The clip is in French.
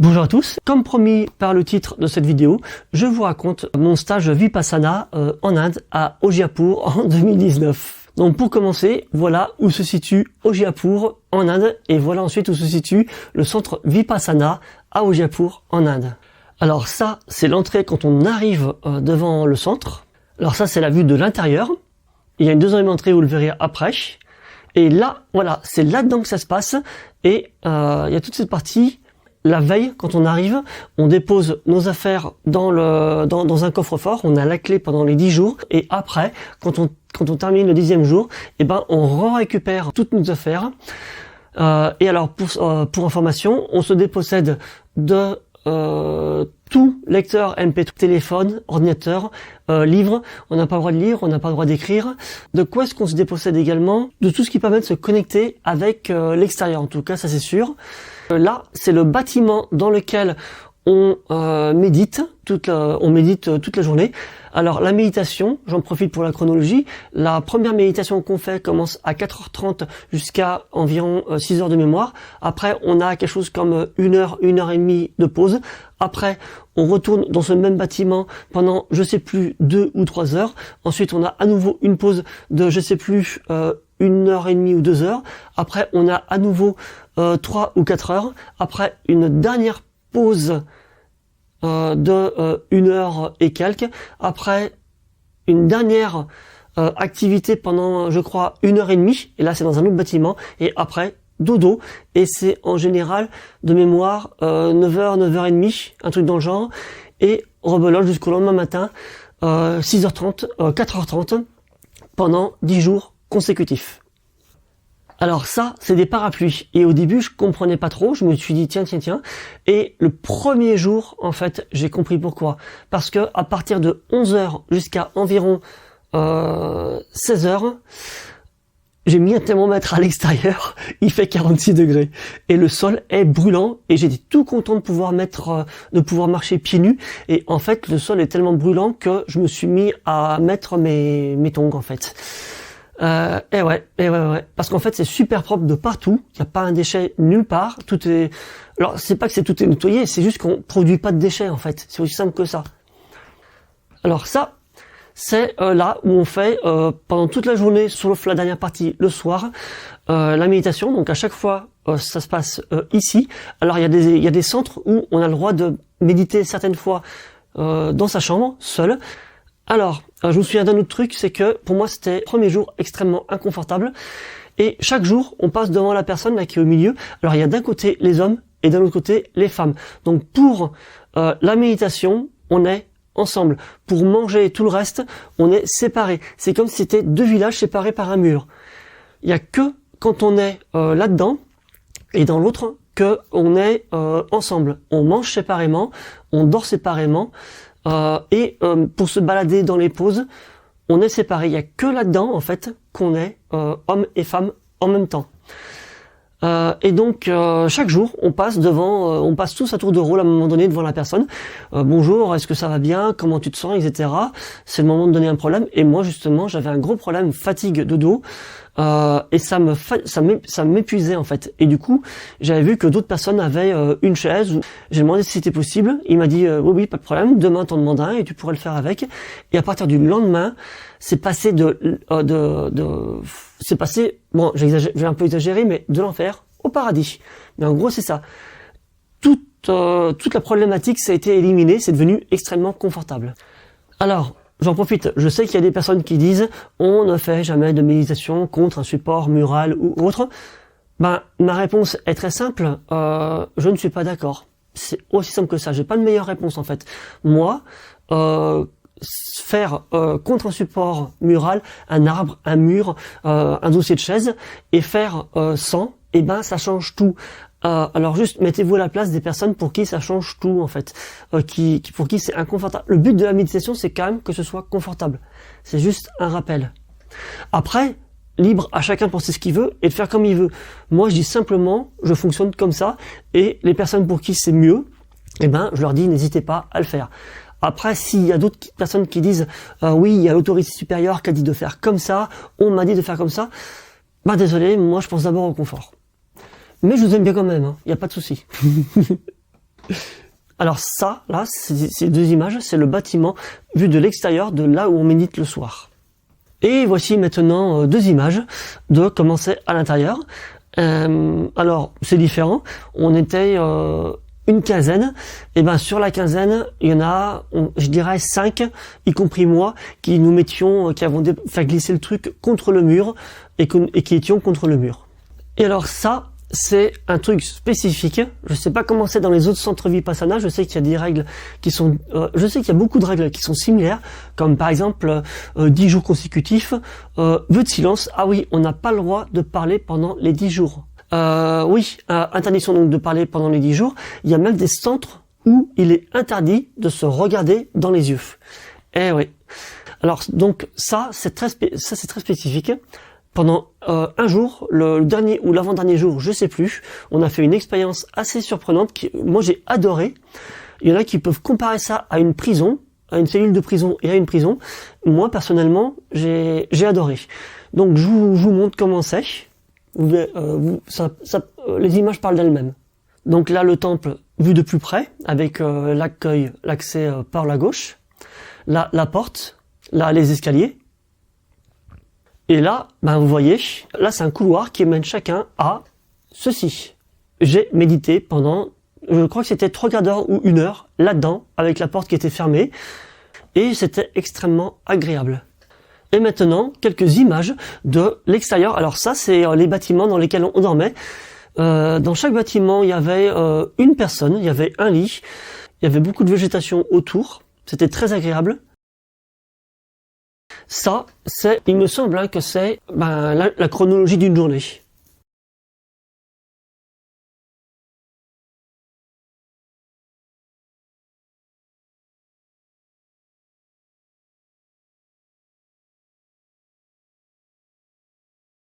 Bonjour à tous, comme promis par le titre de cette vidéo, je vous raconte mon stage Vipassana en Inde à Udaipur en 2019. Donc pour commencer, voilà où se situe Udaipur en Inde et voilà ensuite où se situe le centre Vipassana à Udaipur en Inde. Alors ça, c'est l'entrée quand on arrive devant le centre. Alors ça, c'est la vue de l'intérieur. Il y a une deuxième entrée, vous le verrez après. Et là, voilà, c'est là-dedans que ça se passe. Et il y a toute cette partie. La veille, quand on arrive, on dépose nos affaires dans un coffre-fort, on a la clé pendant les 10 jours, et après, quand on termine le 10e jour, on récupère toutes nos affaires. Et alors, pour information, on se dépossède de tout lecteur MP3, téléphone, ordinateur, livre. On n'a pas le droit de lire, on n'a pas le droit d'écrire. De quoi est-ce qu'on se dépossède également? De tout ce qui permet de se connecter avec l'extérieur, en tout cas, ça c'est sûr. Là, c'est le bâtiment dans lequel on médite toute la journée. Alors la méditation, j'en profite pour la chronologie. La première méditation qu'on fait commence à 4h30 jusqu'à environ 6 heures de mémoire. Après, on a quelque chose comme 1 heure et demie de pause. Après, on retourne dans ce même bâtiment pendant, je sais plus, 2 ou 3 heures. Ensuite, on a à nouveau une pause de, je sais plus, 1 heure et demie ou 2 heures. Après, on a à nouveau 3 ou 4 heures. Après, une dernière pause de 1 heure et quelques. Après, une dernière activité pendant, je crois, 1 heure et demie. Et là, c'est dans un autre bâtiment. Et après, dodo. Et c'est en général, de mémoire, 9h, 9h30, un truc dans le genre. Et rebelote jusqu'au lendemain matin, 6h30, 4h30, pendant 10 jours consécutifs. Alors ça, c'est des parapluies. Et au début, je comprenais pas trop. Je me suis dit, tiens. Et le premier jour, en fait, j'ai compris pourquoi. Parce que à partir de 11h jusqu'à environ 16h, j'ai mis un thermomètre à l'extérieur. Il fait 46 degrés. Et le sol est brûlant. Et j'étais tout content de pouvoir marcher pieds nus. Et en fait, le sol est tellement brûlant que je me suis mis à mettre mes tongs, en fait. Et ouais. Parce qu'en fait, c'est super propre de partout. Il n'y a pas un déchet nulle part. Alors, c'est pas que tout est nettoyé, c'est juste qu'on produit pas de déchets, en fait. C'est aussi simple que ça. Alors ça, c'est là où on fait, pendant toute la journée, sauf la dernière partie, le soir, la méditation. Donc à chaque fois, ça se passe ici. Alors il y a des centres où on a le droit de méditer certaines fois dans sa chambre, seul. Alors, je me souviens d'un autre truc, c'est que pour moi c'était le premier jour extrêmement inconfortable. Et chaque jour, on passe devant la personne là qui est au milieu. Alors il y a d'un côté les hommes et d'un autre côté les femmes. Donc pour la méditation, on est ensemble. Pour manger et tout le reste, on est séparés. C'est comme si c'était 2 villages séparés par un mur. Il y a que quand on est là-dedans et dans l'autre que on est ensemble. On mange séparément, on dort séparément. Et pour se balader dans les pauses, on est séparés. Il y a que là-dedans, en fait, qu'on est hommes et femmes en même temps. Et donc chaque jour, on passe tous à tour de rôle à un moment donné devant la personne. Bonjour, est-ce que ça va bien? Comment tu te sens, etc. C'est le moment de donner un problème. Et moi, justement, j'avais un gros problème fatigue de dos. Et ça m'épuisait en fait. Et du coup, j'avais vu que d'autres personnes avaient une chaise. J'ai demandé si c'était possible. Il m'a dit oui, pas de problème. Demain, t'en demandes un et tu pourrais le faire avec. Et à partir du lendemain, c'est passé bon, j'ai un peu exagéré, mais de l'enfer au paradis. Mais en gros, c'est ça. Toute la problématique, ça a été éliminé. C'est devenu extrêmement confortable. Alors, j'en profite, je sais qu'il y a des personnes qui disent on ne fait jamais de méditation contre un support mural ou autre. Ma réponse est très simple, je ne suis pas d'accord. C'est aussi simple que ça, j'ai pas de meilleure réponse en fait. Moi, faire contre un support mural, un arbre, un mur, un dossier de chaise, et faire sans, ça change tout. Alors juste mettez-vous à la place des personnes pour qui ça change tout en fait, pour qui c'est inconfortable. Le but de la méditation, c'est quand même que ce soit confortable. C'est juste un rappel. Après, libre à chacun de penser ce qu'il veut et de faire comme il veut. Moi, je dis simplement, je fonctionne comme ça, et les personnes pour qui c'est mieux, je leur dis n'hésitez pas à le faire. Après, s'il y a d'autres personnes qui disent oui, il y a l'autorité supérieure qui a dit de faire comme ça, on m'a dit de faire comme ça, désolé, moi je pense d'abord au confort. Mais je vous aime bien quand même, il n'y a pas de souci. Alors ça, là, ces deux images, c'est le bâtiment vu de l'extérieur, de là où on médite le soir. Et voici maintenant deux images de comment c'est à l'intérieur. Alors, c'est différent. On était une quinzaine. Et ben sur la quinzaine, il y en a, je dirais 5, y compris moi, qui nous mettions, qui avons fait glisser le truc contre le mur et qui étions contre le mur. Et alors ça, c'est un truc spécifique. Je sais pas comment c'est dans les autres centres Vipassana. Je sais qu'il y a des règles qui sont, je sais qu'il y a beaucoup de règles qui sont similaires, comme par exemple 10 jours consécutifs, vœu de silence. Ah oui, on n'a pas le droit de parler pendant les 10 jours. Oui, interdiction donc de parler pendant les 10 jours. Il y a même des centres où il est interdit de se regarder dans les yeux. Eh oui. Alors donc ça c'est très spécifique. Pendant un jour, le dernier ou l'avant-dernier jour, je sais plus, on a fait une expérience assez surprenante qui, moi j'ai adoré. Il y en a qui peuvent comparer ça à une prison, à une cellule de prison et à une prison. Moi personnellement, j'ai adoré. Donc je vous montre comment c'est. Les images parlent d'elles-mêmes. Donc là, le temple vu de plus près, avec l'accès par la gauche. Là, la porte. Là, les escaliers. Et là, ben vous voyez, là c'est un couloir qui mène chacun à ceci. J'ai médité pendant, je crois que c'était 3 quarts d'heure ou 1 heure, là-dedans, avec la porte qui était fermée. Et c'était extrêmement agréable. Et maintenant, quelques images de l'extérieur. Alors ça, c'est les bâtiments dans lesquels on dormait. Dans chaque bâtiment, il y avait une personne, il y avait un lit, il y avait beaucoup de végétation autour. C'était très agréable. Ça, il me semble que c'est la chronologie d'une journée.